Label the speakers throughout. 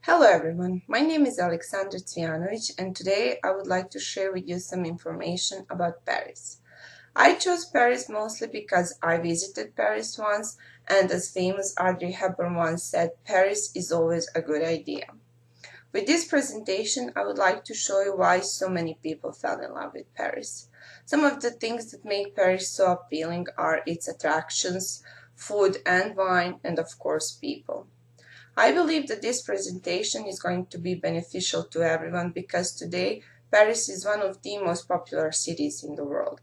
Speaker 1: Hello everyone, my name is Alexandra Cvijanovic and today I would like to share with you some information about Paris. I chose Paris mostly because I visited Paris once, and as famous Audrey Hepburn once said, Paris is always a good idea. With this presentation, I would like to show you why so many people fell in love with Paris. Some of the things that make Paris so appealing are its attractions, food and wine, and of course people. I believe that this presentation is going to be beneficial to everyone because today Paris is one of the most popular cities in the world.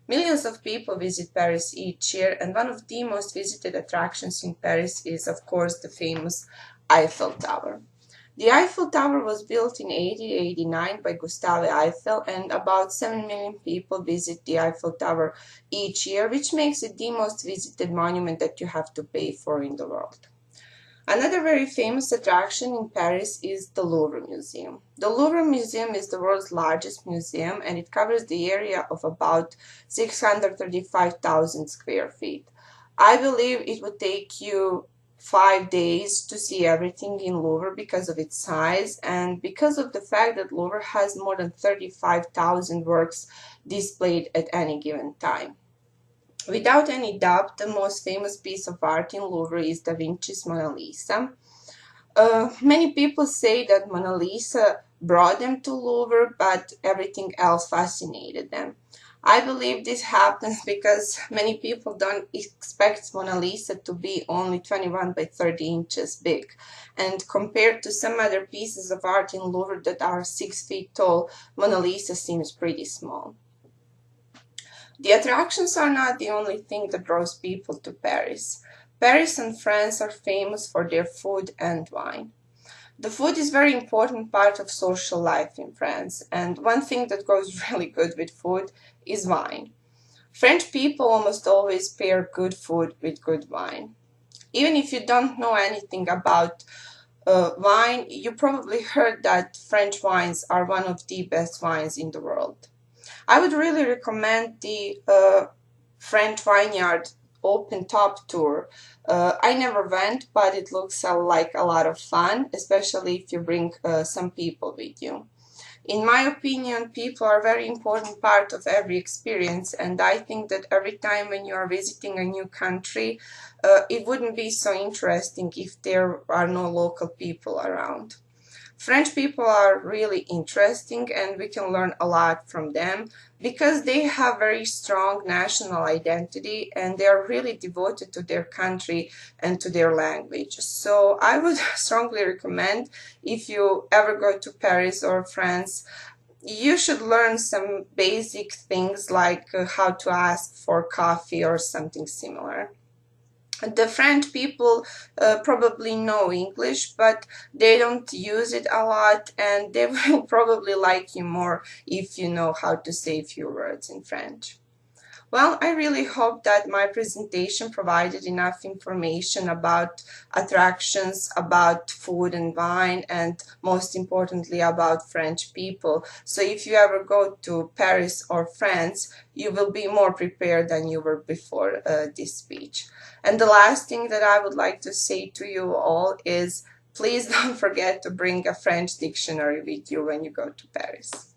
Speaker 1: Millions of people visit Paris each year, and one of the most visited attractions in Paris is, of course, the famous Eiffel Tower. The Eiffel Tower was built in 1889 by Gustave Eiffel, and about 7 million people visit the Eiffel Tower each year, which makes it the most visited monument that you have to pay for in the world. Another very famous attraction in Paris is the Louvre Museum. The Louvre Museum is the world's largest museum and it covers the area of about 635,000 square feet. I believe it would take you 5 days to see everything in Louvre because of its size and because of the fact that Louvre has more than 35,000 works displayed at any given time. Without any doubt, the most famous piece of art in Louvre is Da Vinci's Mona Lisa. Many people say that Mona Lisa brought them to Louvre, but everything else fascinated them. I believe this happens because many people don't expect Mona Lisa to be only 21 by 30 inches big. And compared to some other pieces of art in Louvre that are 6 feet tall, Mona Lisa seems pretty small. The attractions are not the only thing that draws people to Paris. Paris and France are famous for their food and wine. The food is a very important part of social life in France, and one thing that goes really good with food is wine. French people almost always pair good food with good wine. Even if you don't know anything about wine, you probably heard that French wines are one of the best wines in the world. I would really recommend the French Vineyard Open Top Tour. I never went, but it looks like a lot of fun, especially if you bring some people with you. In my opinion, people are a very important part of every experience, and I think that every time when you are visiting a new country, it wouldn't be so interesting if there are no local people around. French people are really interesting and we can learn a lot from them because they have very strong national identity and they are really devoted to their country and to their language. So I would strongly recommend, if you ever go to Paris or France, you should learn some basic things like how to ask for coffee or something similar. The French people probably know English, but they don't use it a lot, and they will probably like you more if you know how to say a few words in French. Well, I really hope that my presentation provided enough information about attractions, about food and wine, and most importantly about French people. So if you ever go to Paris or France, you will be more prepared than you were before this speech. And the last thing that I would like to say to you all is please don't forget to bring a French dictionary with you when you go to Paris.